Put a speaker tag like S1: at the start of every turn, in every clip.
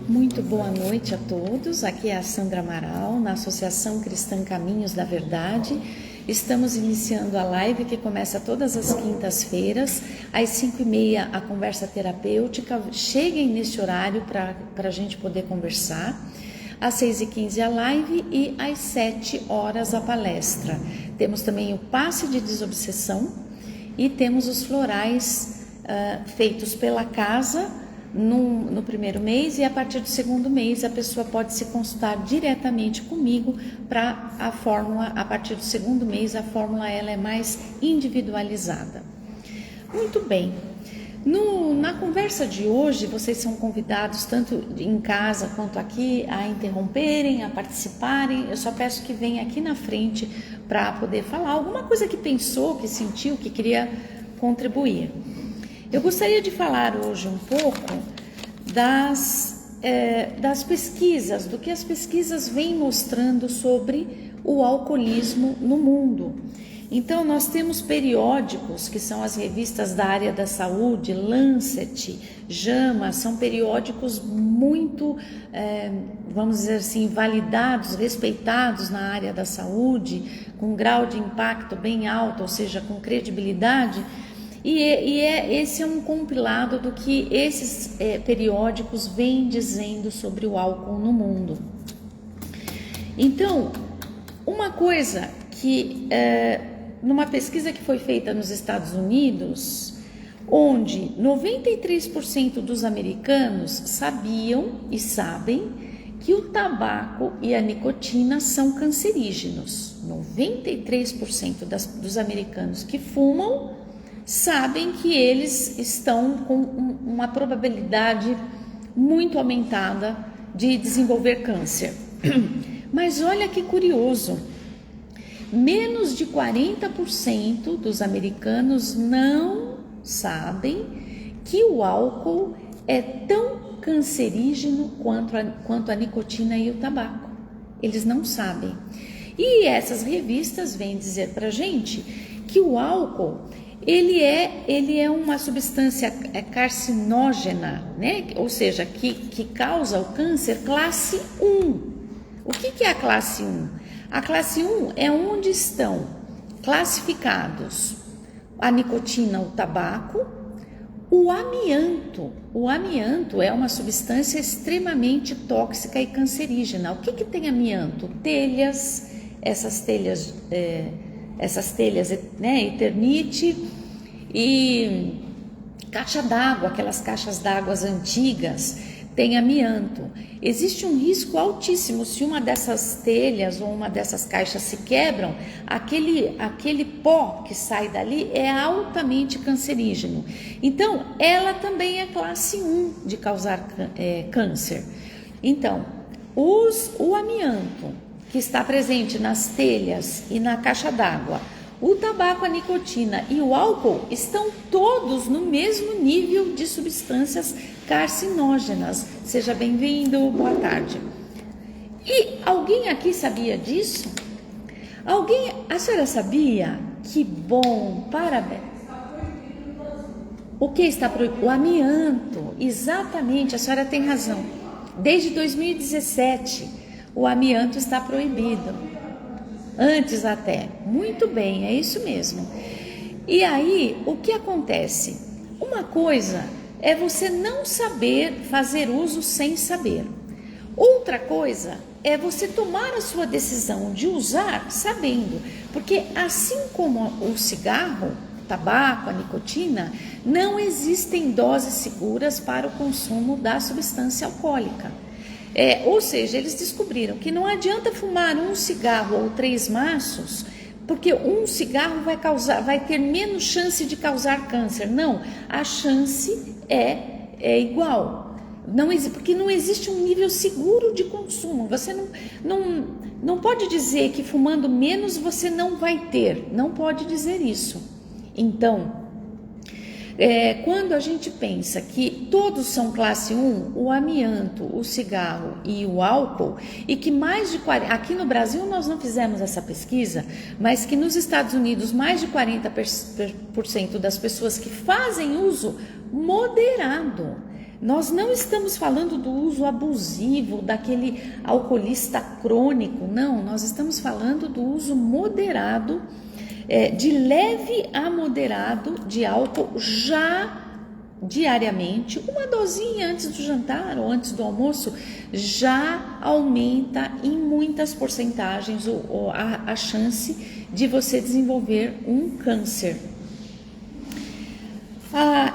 S1: Muito boa noite a todos, aqui é a Sandra Amaral, na Associação Cristã Caminhos da Verdade. Estamos iniciando a live que começa todas as quintas-feiras, às 5h30 a conversa terapêutica. Cheguem neste horário para a gente poder conversar. Às 6h15 a live e às 7 horas a palestra. Temos também o passe de desobsessão e temos os florais feitos pela casa no primeiro mês, e a partir do segundo mês a pessoa pode se consultar diretamente comigo para a fórmula. A partir do segundo mês a fórmula ela é mais individualizada. Muito bem. Na conversa de hoje, vocês são convidados, tanto em casa quanto aqui, a interromperem, a participarem. Eu só peço que venham aqui na frente para poder falar alguma coisa que pensou, que sentiu, que queria contribuir. Eu gostaria de falar hoje um pouco das pesquisas, do que as pesquisas vêm mostrando sobre o alcoolismo no mundo. Então, nós temos periódicos, que são as revistas da área da saúde, Lancet, JAMA, são periódicos muito, vamos dizer assim, validados, respeitados na área da saúde, com grau de impacto bem alto, ou seja, com credibilidade. Esse é um compilado do que esses periódicos vêm dizendo sobre o álcool no mundo. Então, uma coisa que, numa pesquisa que foi feita nos Estados Unidos, onde 93% dos americanos sabiam e sabem que o tabaco e a nicotina são cancerígenos. 93% dos americanos que fumam sabem que eles estão com uma probabilidade muito aumentada de desenvolver câncer. Mas olha que curioso, menos de 40% dos americanos não sabem que o álcool é tão cancerígeno quanto a nicotina e o tabaco. Eles não sabem. E essas revistas vêm dizer pra gente que o álcool ele é uma substância carcinógena, né? Ou seja, que causa o câncer classe 1. O que é a classe 1? A classe 1 é onde estão classificados a nicotina, o tabaco, o amianto. O amianto é uma substância extremamente tóxica e cancerígena. O que tem amianto? Telhas, essas telhas, né, Eternite, e caixa d'água, aquelas caixas d'água antigas, tem amianto. Existe um risco altíssimo, se uma dessas telhas ou uma dessas caixas se quebram, aquele pó que sai dali é altamente cancerígeno. Então, ela também é classe 1 de causar câncer. Então, o amianto, que está presente nas telhas e na caixa d'água, o tabaco, a nicotina e o álcool estão todos no mesmo nível de substâncias carcinógenas. Seja bem-vindo, boa tarde. E alguém aqui sabia disso? A senhora sabia? Que bom, parabéns. O que está proibido? O amianto, exatamente, a senhora tem razão. Desde 2017, o amianto está proibido. Antes até. Muito bem, é isso mesmo. E aí, o que acontece? Uma coisa é você não saber fazer uso sem saber. Outra coisa é você tomar a sua decisão de usar sabendo. Porque assim como o cigarro, o tabaco, a nicotina, não existem doses seguras para o consumo da substância alcoólica. Ou seja, eles descobriram que não adianta fumar um cigarro ou 3 maços, porque um cigarro vai ter menos chance de causar câncer. Não, a chance é igual. Porque não existe um nível seguro de consumo. Você não pode dizer que fumando menos você não vai ter. Não pode dizer isso. Então, quando a gente pensa que todos são classe 1, o amianto, o cigarro e o álcool, e que mais de 40%, aqui no Brasil nós não fizemos essa pesquisa, mas que nos Estados Unidos mais de 40% das pessoas que fazem uso moderado Nós não estamos falando do uso abusivo, daquele alcoolista crônico, não. Nós estamos falando do uso moderado, de leve a moderado de álcool já diariamente. Uma dosinha antes do jantar ou antes do almoço já aumenta em muitas porcentagens a chance de você desenvolver um câncer.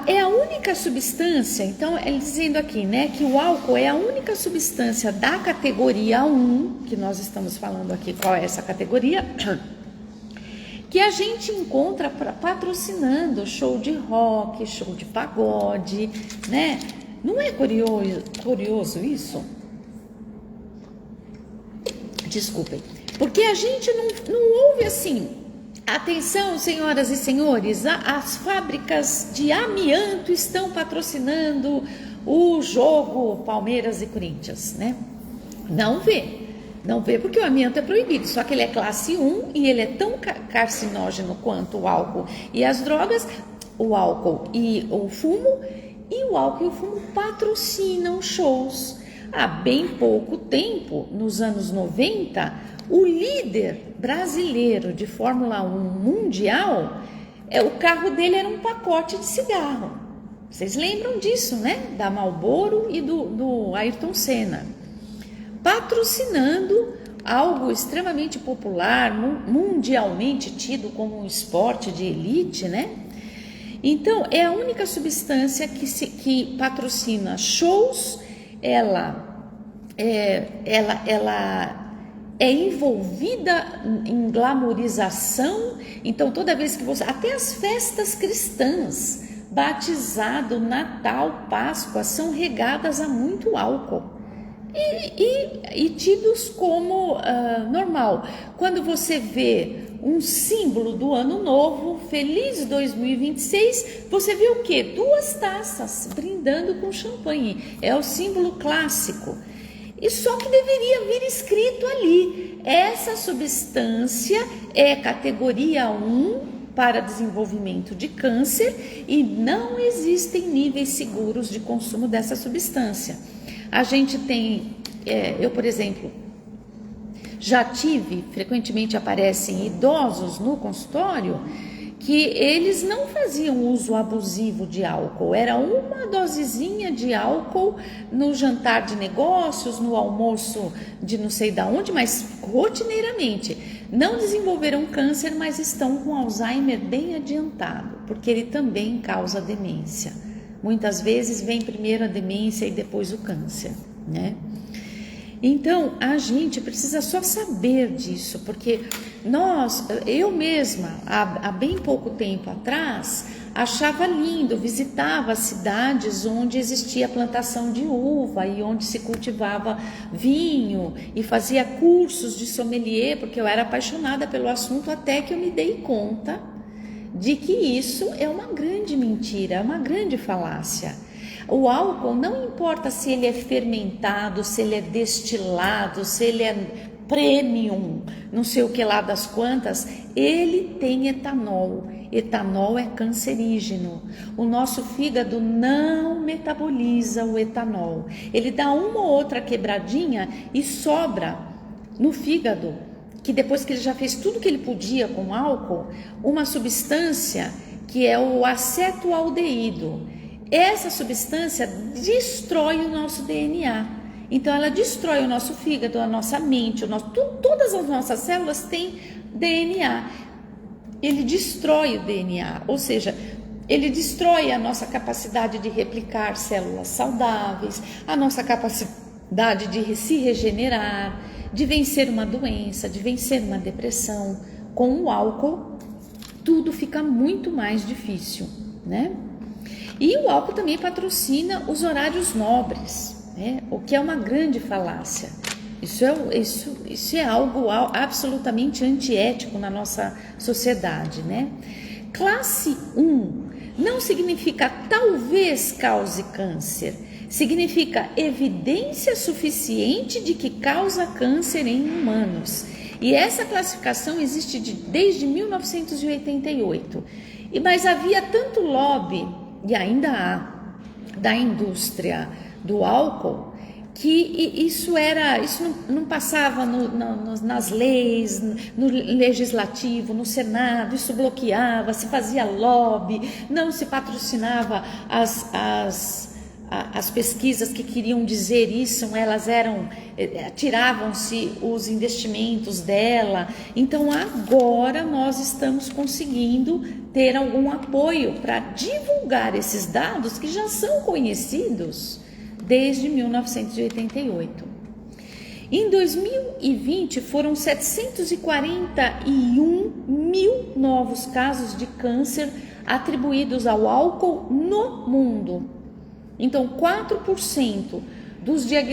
S1: É a única substância, então ele dizendo aqui, né, que o álcool é a única substância da categoria 1, que nós estamos falando aqui, qual é essa categoria, que a gente encontra patrocinando show de rock, show de pagode, né? Não é curioso isso? Desculpem, porque a gente não ouve assim. Atenção, senhoras e senhores, as fábricas de amianto estão patrocinando o jogo Palmeiras e Corinthians, né? Não vê porque o amianto é proibido, só que ele é classe 1 e ele é tão carcinógeno quanto o álcool e as drogas, o álcool e o fumo, e o álcool e o fumo patrocinam shows. Há bem pouco tempo, nos anos 90, o líder brasileiro de Fórmula 1 mundial, o carro dele era um pacote de cigarro. Vocês lembram disso, né? Da Marlboro e do Ayrton Senna. Patrocinando algo extremamente popular, mundialmente tido como um esporte de elite, né? Então, é a única substância que patrocina shows. Ela é envolvida em glamourização. Então, toda vez que você... Até as festas cristãs, batizado, Natal, Páscoa, são regadas a muito álcool. E tidos como normal. Quando você vê um símbolo do ano novo, feliz 2026, você vê o quê? 2 taças brindando com champanhe. É o símbolo clássico. E só que deveria vir escrito ali: essa substância é categoria 1 para desenvolvimento de câncer e não existem níveis seguros de consumo dessa substância. A gente tem, eu por exemplo, já tive, frequentemente aparecem idosos no consultório que eles não faziam uso abusivo de álcool, era uma dosezinha de álcool no jantar de negócios, no almoço de não sei de onde, mas rotineiramente. Não desenvolveram câncer, mas estão com Alzheimer bem adiantado, porque ele também causa demência. Muitas vezes vem primeiro a demência e depois o câncer, né? Então, a gente precisa só saber disso, porque eu mesma, há bem pouco tempo atrás, achava lindo, visitava cidades onde existia plantação de uva e onde se cultivava vinho e fazia cursos de sommelier, porque eu era apaixonada pelo assunto, até que eu me dei conta de que isso é uma grande mentira, é uma grande falácia. O álcool, não importa se ele é fermentado, se ele é destilado, se ele é premium, não sei o que lá das quantas, ele tem etanol. Etanol é cancerígeno. O nosso fígado não metaboliza o etanol. Ele dá uma ou outra quebradinha e sobra no fígado, que depois que ele já fez tudo que ele podia com álcool, uma substância que é o acetoaldeído. Essa substância destrói o nosso DNA. Então, ela destrói o nosso fígado, a nossa mente, todas as nossas células têm DNA. Ele destrói o DNA, ou seja, ele destrói a nossa capacidade de replicar células saudáveis, a nossa capacidade de se regenerar, de vencer uma doença, de vencer uma depressão. Com o álcool, tudo fica muito mais difícil, né? E o álcool também patrocina os horários nobres, né? O que é uma grande falácia. Isso é algo absolutamente antiético na nossa sociedade, né? Classe 1 não significa talvez cause câncer, significa evidência suficiente de que causa câncer em humanos. E essa classificação existe desde 1988. Mas havia tanto lobby, e ainda há, da indústria do álcool, que isso não passava nas leis, no legislativo, no Senado, isso bloqueava, se fazia lobby, não se patrocinava as pesquisas que queriam dizer isso, elas tiravam-se os investimentos dela. Então agora nós estamos conseguindo ter algum apoio para divulgar esses dados que já são conhecidos desde 1988. Em 2020 foram 741 mil novos casos de câncer atribuídos ao álcool no mundo. Então, 4%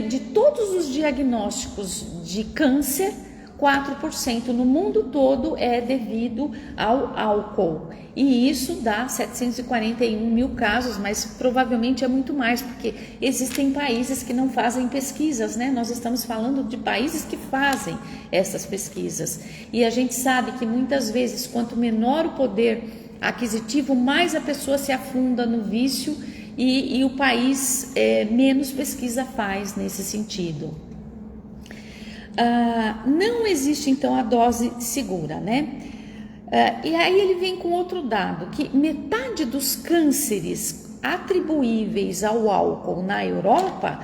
S1: de todos os diagnósticos de câncer, 4% no mundo todo é devido ao álcool. E isso dá 741 mil casos, mas provavelmente é muito mais, porque existem países que não fazem pesquisas, né? Nós estamos falando de países que fazem essas pesquisas. E a gente sabe que muitas vezes, quanto menor o poder aquisitivo, mais a pessoa se afunda no vício e o país menos pesquisa faz nesse sentido. Não existe então a dose segura, né? E aí ele vem com outro dado, que metade dos cânceres atribuíveis ao álcool na Europa,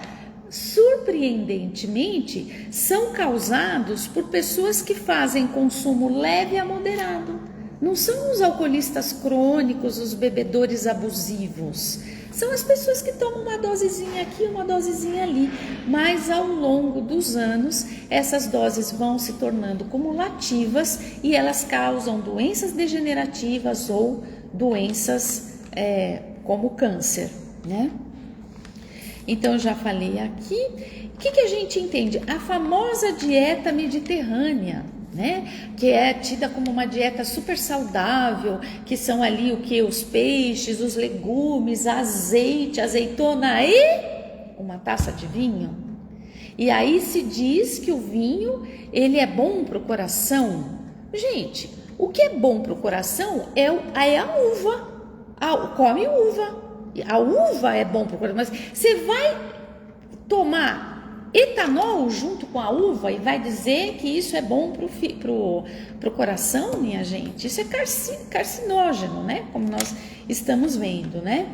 S1: surpreendentemente, são causados por pessoas que fazem consumo leve a moderado. Não são os alcoolistas crônicos, os bebedores abusivos. São as pessoas que tomam uma dosezinha aqui, uma dosezinha ali, mas ao longo dos anos essas doses vão se tornando cumulativas e elas causam doenças degenerativas ou doenças como câncer, né? Então eu já falei aqui. O que a gente entende? A famosa dieta mediterrânea, né? Que é tida como uma dieta super saudável, que são ali os peixes, os legumes, azeite, azeitona e uma taça de vinho. E aí se diz que o vinho, ele é bom para o coração. Gente, o que é bom para o coração é a uva. Come uva. A uva é bom para o coração, mas você vai tomar etanol junto com a uva e vai dizer que isso é bom pro coração, minha gente? Isso é carcinógeno, né? Como nós estamos vendo, né?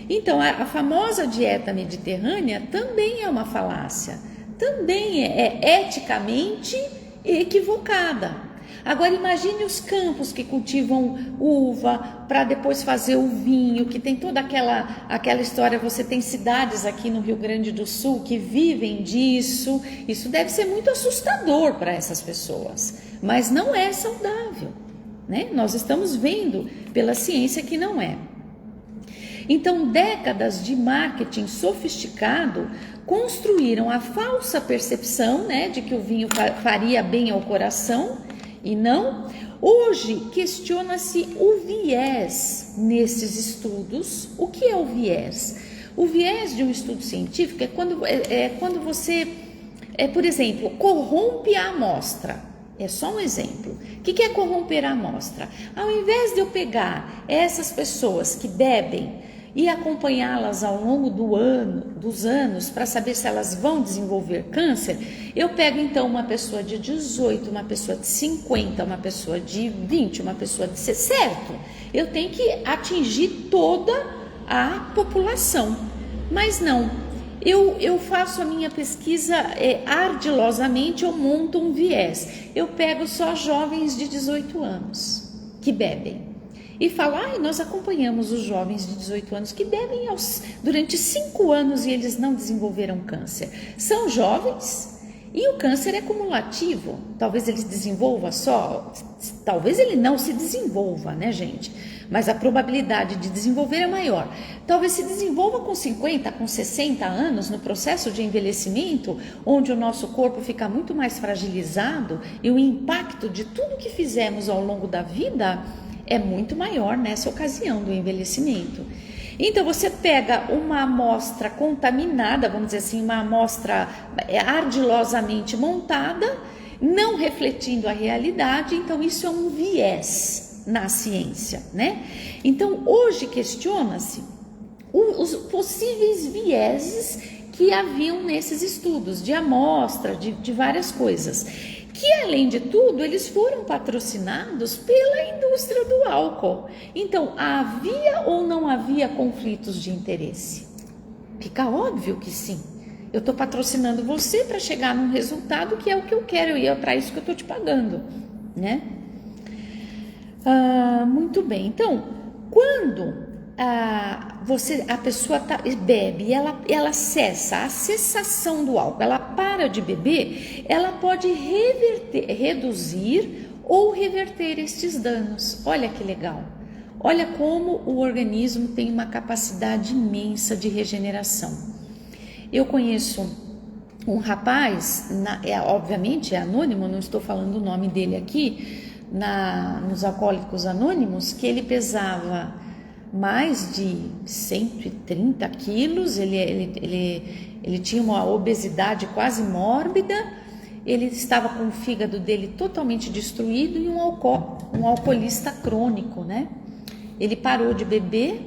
S1: Então, a famosa dieta mediterrânea também é uma falácia, também é eticamente equivocada. Agora imagine os campos que cultivam uva para depois fazer o vinho, que tem toda aquela história. Você tem cidades aqui no Rio Grande do Sul que vivem disso. Isso deve ser muito assustador para essas pessoas, mas não é saudável, né? Nós estamos vendo pela ciência que não é. Então, décadas de marketing sofisticado construíram a falsa percepção, né, de que o vinho faria bem ao coração. E não, hoje questiona-se o viés nesses estudos. O que é o viés? O viés de um estudo científico é quando você, por exemplo, corrompe a amostra. É só um exemplo. O que é corromper a amostra? Ao invés de eu pegar essas pessoas que bebem e acompanhá-las ao longo dos anos para saber se elas vão desenvolver câncer, eu pego então uma pessoa de 18, uma pessoa de 50, uma pessoa de 20, uma pessoa de 60, certo? Eu tenho que atingir toda a população, mas não, eu faço a minha pesquisa ardilosamente, eu monto um viés, eu pego só jovens de 18 anos que bebem. E falo, nós acompanhamos os jovens de 18 anos que bebem durante 5 anos e eles não desenvolveram câncer. São jovens e o câncer é cumulativo. Talvez eles desenvolva só, talvez ele não se desenvolva, né, gente? Mas a probabilidade de desenvolver é maior. Talvez se desenvolva com 50, com 60 anos, no processo de envelhecimento, onde o nosso corpo fica muito mais fragilizado e o impacto de tudo que fizemos ao longo da vida é muito maior nessa ocasião do envelhecimento. Então você pega uma amostra contaminada, vamos dizer assim, uma amostra ardilosamente montada, não refletindo a realidade, então isso é um viés na ciência, né? Então hoje questiona-se os possíveis vieses que haviam nesses estudos, de amostra, de várias coisas. Que, além de tudo, eles foram patrocinados pela indústria do álcool. Então, havia ou não havia conflitos de interesse? Fica óbvio que sim. Eu estou patrocinando você para chegar num resultado que é o que eu quero e é para isso que eu estou te pagando, né? Muito bem. Então, quando a pessoa bebe e ela cessa a cessação do álcool, ela para de beber, ela pode reduzir ou reverter estes danos. Olha que legal. Olha como o organismo tem uma capacidade imensa de regeneração. Eu conheço um rapaz, obviamente é anônimo, não estou falando o nome dele aqui, nos Alcoólicos Anônimos, que ele pesava mais de 130 quilos, ele tinha uma obesidade quase mórbida, ele estava com o fígado dele totalmente destruído e um alcoolista crônico, né? Ele parou de beber,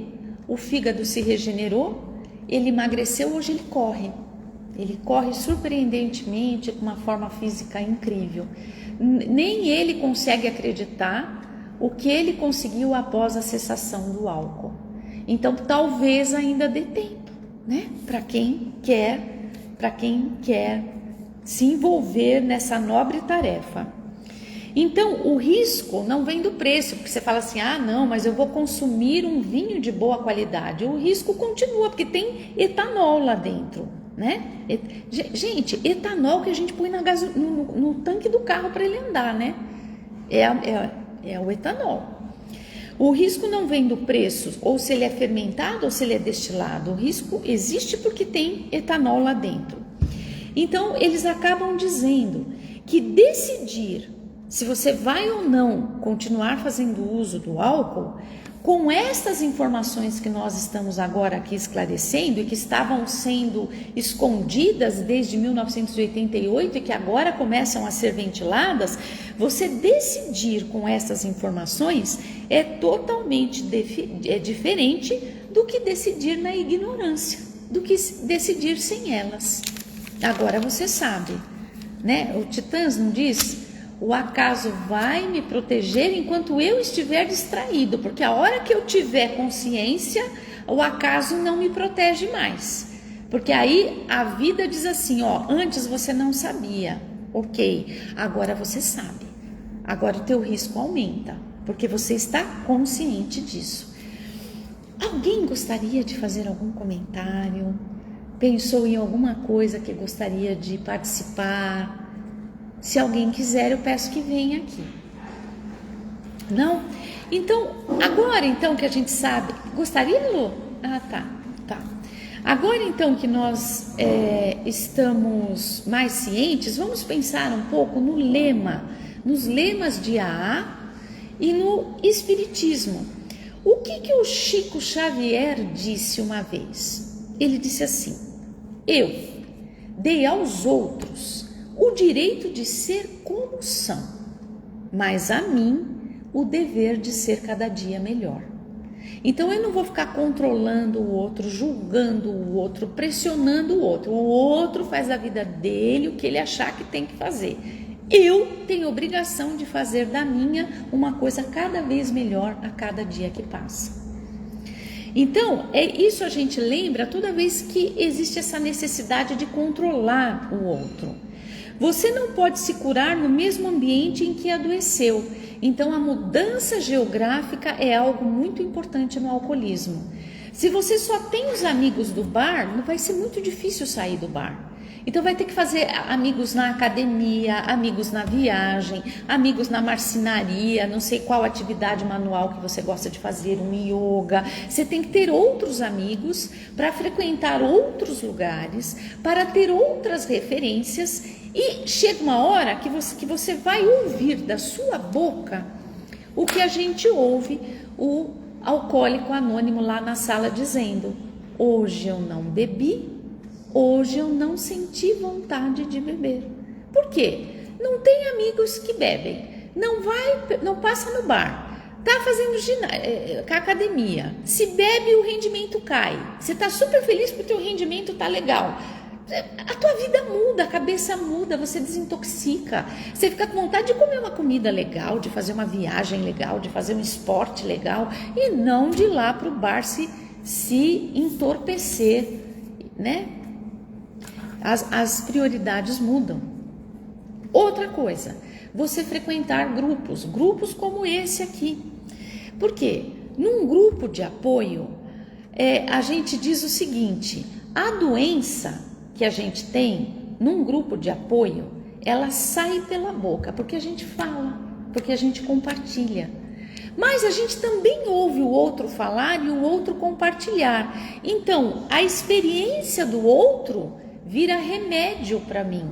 S1: o fígado se regenerou, ele emagreceu, hoje ele corre surpreendentemente, com uma forma física incrível. Nem ele consegue acreditar o que ele conseguiu após a cessação do álcool. Então, talvez ainda dê tempo, né? Para quem quer se envolver nessa nobre tarefa. Então, o risco não vem do preço, porque você fala assim, não, mas eu vou consumir um vinho de boa qualidade. O risco continua, porque tem etanol lá dentro, né? Gente, etanol que a gente põe no tanque do carro para ele andar, né? É o etanol. O risco não vem do preço, ou se ele é fermentado ou se ele é destilado. O risco existe porque tem etanol lá dentro. Então, eles acabam dizendo que decidir se você vai ou não continuar fazendo uso do álcool, com estas informações que nós estamos agora aqui esclarecendo e que estavam sendo escondidas desde 1988 e que agora começam a ser ventiladas, você decidir com essas informações é totalmente diferente do que decidir na ignorância, do que decidir sem elas. Agora você sabe, né? O Titãs não diz... O acaso vai me proteger enquanto eu estiver distraído, porque a hora que eu tiver consciência, o acaso não me protege mais. Porque aí a vida diz assim, antes você não sabia, ok, agora você sabe. Agora o teu risco aumenta, porque você está consciente disso. Alguém gostaria de fazer algum comentário? Pensou em alguma coisa que gostaria de participar? Se alguém quiser, eu peço que venha aqui. Não? Então, agora então que a gente sabe... Gostaria, Lu? Tá. Agora então que nós estamos mais cientes, vamos pensar um pouco no lema, nos lemas de AA e no Espiritismo. O que o Chico Xavier disse uma vez? Ele disse assim, eu dei aos outros o direito de ser como são, mas a mim o dever de ser cada dia melhor. Então eu não vou ficar controlando o outro, julgando o outro, pressionando o outro. O outro faz da vida dele o que ele achar que tem que fazer. Eu tenho obrigação de fazer da minha uma coisa cada vez melhor a cada dia que passa. Então, isso a gente lembra toda vez que existe essa necessidade de controlar o outro. Você não pode se curar no mesmo ambiente em que adoeceu. Então, a mudança geográfica é algo muito importante no alcoolismo. Se você só tem os amigos do bar, não vai ser muito difícil sair do bar. Então, vai ter que fazer amigos na academia, amigos na viagem, amigos na marcenaria, não sei qual atividade manual que você gosta de fazer, um yoga. Você tem que ter outros amigos para frequentar outros lugares, para ter outras referências. E chega uma hora que você vai ouvir da sua boca o que a gente ouve o alcoólico anônimo lá na sala dizendo: hoje eu não bebi, hoje eu não senti vontade de beber. Por quê? Não tem amigos que bebem, não passa no bar, tá fazendo academia, se bebe o rendimento cai, você tá super feliz porque o teu rendimento tá legal, a tua vida muda, a cabeça muda, você desintoxica, você fica com vontade de comer uma comida legal, de fazer uma viagem legal, de fazer um esporte legal e não de ir lá pro bar se entorpecer, né? As prioridades mudam. Outra coisa, você frequentar grupos como esse aqui. Por quê? Num grupo de apoio, a gente diz o seguinte: a doença que a gente tem num grupo de apoio, ela sai pela boca, porque a gente fala, porque a gente compartilha. Mas a gente também ouve o outro falar e o outro compartilhar. Então, a experiência do outro vira remédio para mim.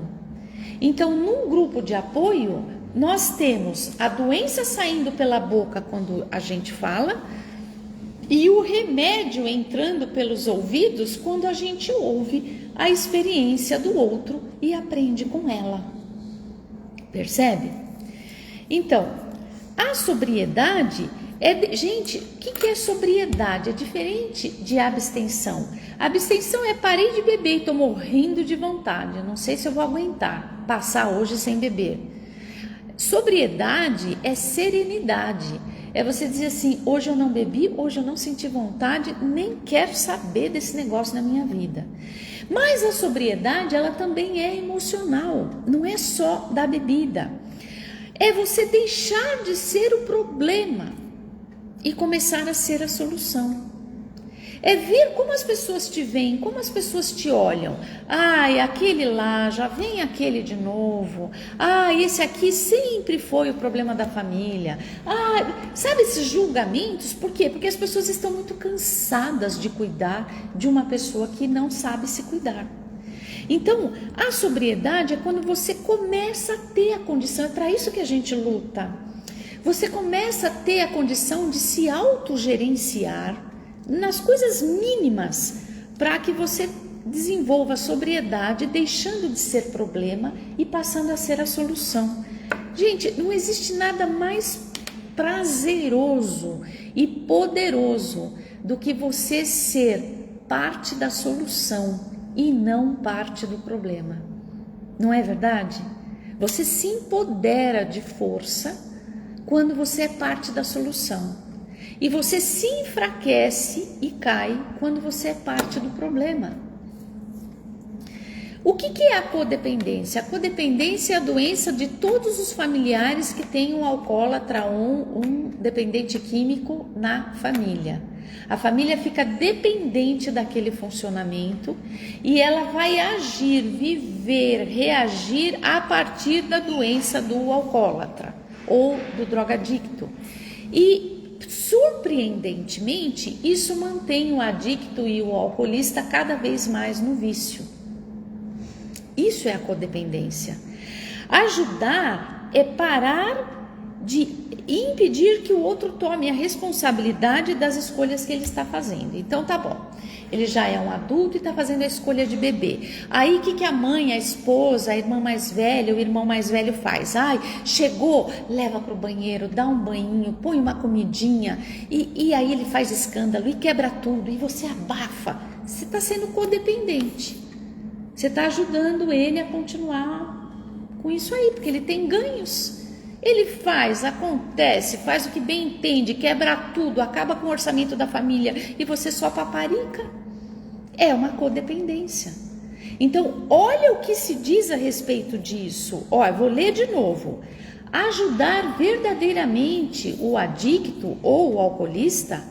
S1: Então, num grupo de apoio, nós temos a doença saindo pela boca quando a gente fala e o remédio entrando pelos ouvidos quando a gente ouve a experiência do outro e aprende com ela. Percebe? Então, a sobriedade gente, o que é sobriedade? É diferente de abstenção. Abstenção é parei de beber e estou morrendo de vontade. Eu não sei se eu vou aguentar passar hoje sem beber. Sobriedade é serenidade. É você dizer assim: hoje eu não bebi, hoje eu não senti vontade, nem quero saber desse negócio na minha vida. Mas a sobriedade, ela também é emocional, não é só da bebida. É você deixar de ser o problema e começar a ser a solução. É ver como as pessoas te veem, como as pessoas te olham. Ai, aquele lá, já vem aquele de novo. Ai, esse aqui sempre foi o problema da família. Ai, sabe esses julgamentos? Por quê? Porque as pessoas estão muito cansadas de cuidar de uma pessoa que não sabe se cuidar. Então, a sobriedade é quando você começa a ter a condição, é para isso que a gente luta. Você começa a ter a condição de se autogerenciar nas coisas mínimas, para que você desenvolva a sobriedade, deixando de ser problema e passando a ser a solução. Gente, não existe nada mais prazeroso e poderoso do que você ser parte da solução e não parte do problema. Não é verdade? Você se empodera de força quando você é parte da solução. E você se enfraquece e cai quando você é parte do problema. O que é a codependência? A codependência é a doença de todos os familiares que têm um alcoólatra ou um dependente químico na família. A família fica dependente daquele funcionamento e ela vai agir, viver, reagir a partir da doença do alcoólatra ou do drogadicto. E surpreendentemente, isso mantém o adicto e o alcoolista cada vez mais no vício. Isso é a codependência. Ajudar é parar de impedir que o outro tome a responsabilidade das escolhas que ele está fazendo. Então tá bom, ele já é um adulto e está fazendo a escolha de beber. Aí o que a mãe, a esposa, a irmã mais velha, o irmão mais velho faz? Ai, chegou, leva para o banheiro, dá um banhinho, põe uma comidinha e aí ele faz escândalo e quebra tudo e você abafa. Você está sendo codependente. Você está ajudando ele a continuar com isso aí, porque ele tem ganhos. Ele faz, acontece, faz o que bem entende, quebra tudo, acaba com o orçamento da família e você só paparica. É uma codependência. Então, olha o que se diz a respeito disso. Ó, eu vou ler de novo. Ajudar verdadeiramente o adicto ou o alcoolista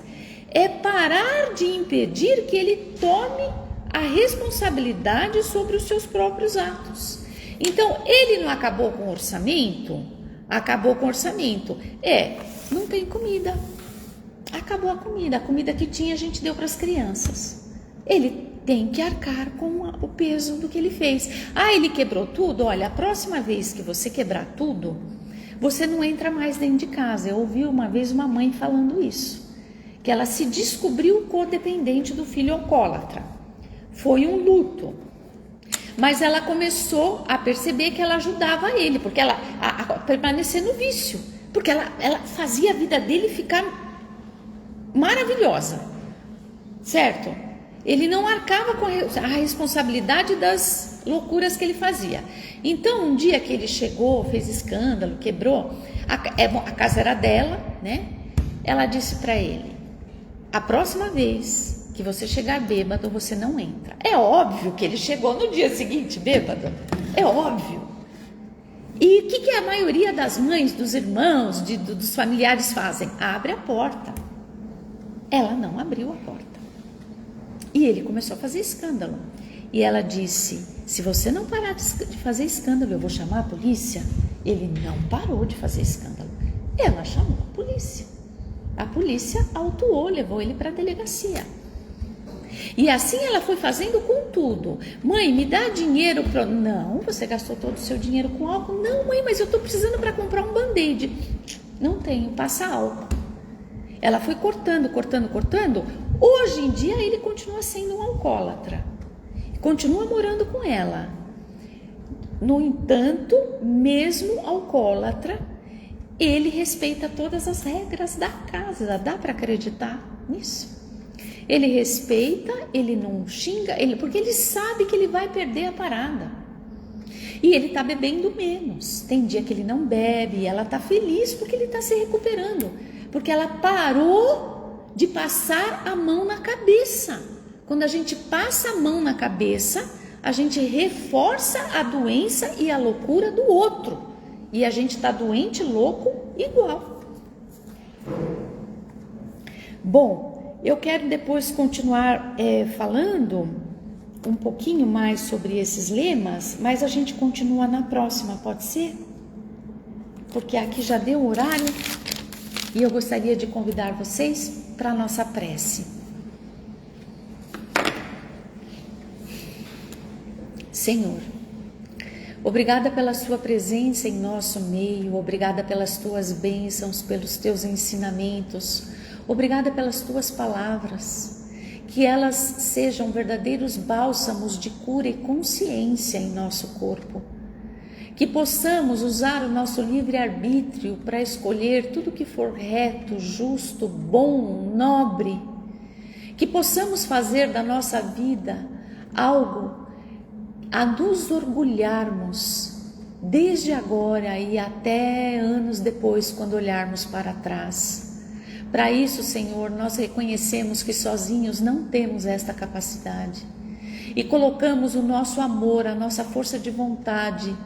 S1: é parar de impedir que ele tome a responsabilidade sobre os seus próprios atos. Então, ele não acabou com o orçamento? Acabou com o orçamento. Não tem comida. Acabou a comida que tinha a gente deu para as crianças. Ele tem que arcar com o peso do que ele fez. Ele quebrou tudo? Olha, a próxima vez que você quebrar tudo, você não entra mais dentro de casa. Eu ouvi uma vez uma mãe falando isso, que ela se descobriu codependente do filho alcoólatra. Foi um luto. Mas ela começou a perceber que ela ajudava ele, porque ela a permanecer no vício, porque ela fazia a vida dele ficar maravilhosa, certo? Ele não arcava com a responsabilidade das loucuras que ele fazia. Então, um dia que ele chegou, fez escândalo, quebrou, a casa era dela, né? Ela disse para ele: a próxima vez que você chegar bêbado, você não entra. É óbvio que ele chegou no dia seguinte bêbado, é óbvio. E o que a maioria das mães, dos irmãos, dos familiares fazem? Abre a porta. Ela não abriu a porta. E ele começou a fazer escândalo. E ela disse: se você não parar de fazer escândalo, eu vou chamar a polícia. Ele não parou de fazer escândalo. Ela chamou a polícia. A polícia autuou, levou ele para a delegacia. E assim ela foi fazendo com tudo. Mãe, me dá dinheiro para... Não, você gastou todo o seu dinheiro com álcool. Não, mãe, mas eu estou precisando para comprar um band-aid. Não tenho, passa álcool. Ela foi cortando. Hoje em dia ele continua sendo um alcoólatra. Continua morando com ela. No entanto, mesmo alcoólatra, ele respeita todas as regras da casa. Dá para acreditar nisso? Ele respeita, ele não xinga, porque ele sabe que ele vai perder a parada. E ele está bebendo menos. Tem dia que ele não bebe, e ela está feliz porque ele está se recuperando. Porque ela parou de passar a mão na cabeça. Quando a gente passa a mão na cabeça, a gente reforça a doença e a loucura do outro. E a gente está doente, louco, igual. Bom, eu quero depois continuar falando um pouquinho mais sobre esses lemas, mas a gente continua na próxima, pode ser? Porque aqui já deu o horário e eu gostaria de convidar vocês para a nossa prece. Senhor, obrigada pela sua presença em nosso meio, obrigada pelas tuas bênçãos, pelos teus ensinamentos, obrigada pelas tuas palavras, que elas sejam verdadeiros bálsamos de cura e consciência em nosso corpo, que possamos usar o nosso livre-arbítrio para escolher tudo que for reto, justo, bom, nobre, que possamos fazer da nossa vida algo a nos orgulharmos desde agora e até anos depois, quando olharmos para trás. Para isso, Senhor, nós reconhecemos que sozinhos não temos esta capacidade e colocamos o nosso amor, a nossa força de vontade,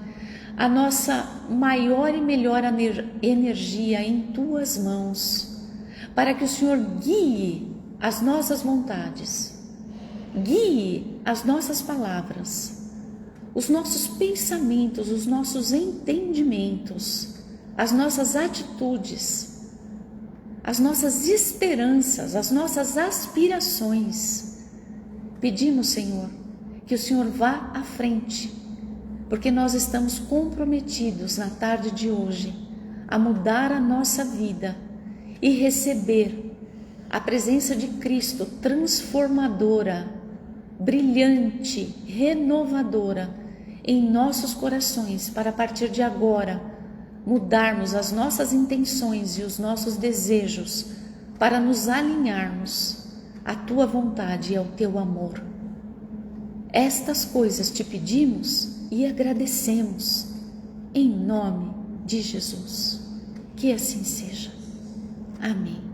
S1: a nossa maior e melhor energia em tuas mãos, para que o Senhor guie as nossas vontades, guie as nossas palavras, os nossos pensamentos, os nossos entendimentos, as nossas atitudes, as nossas esperanças, as nossas aspirações. Pedimos, Senhor, que o Senhor vá à frente, porque nós estamos comprometidos na tarde de hoje a mudar a nossa vida e receber a presença de Cristo transformadora, brilhante, renovadora em nossos corações, para a partir de agora mudarmos as nossas intenções e os nossos desejos para nos alinharmos à tua vontade e ao teu amor. Estas coisas te pedimos e agradecemos em nome de Jesus. Que assim seja. Amém.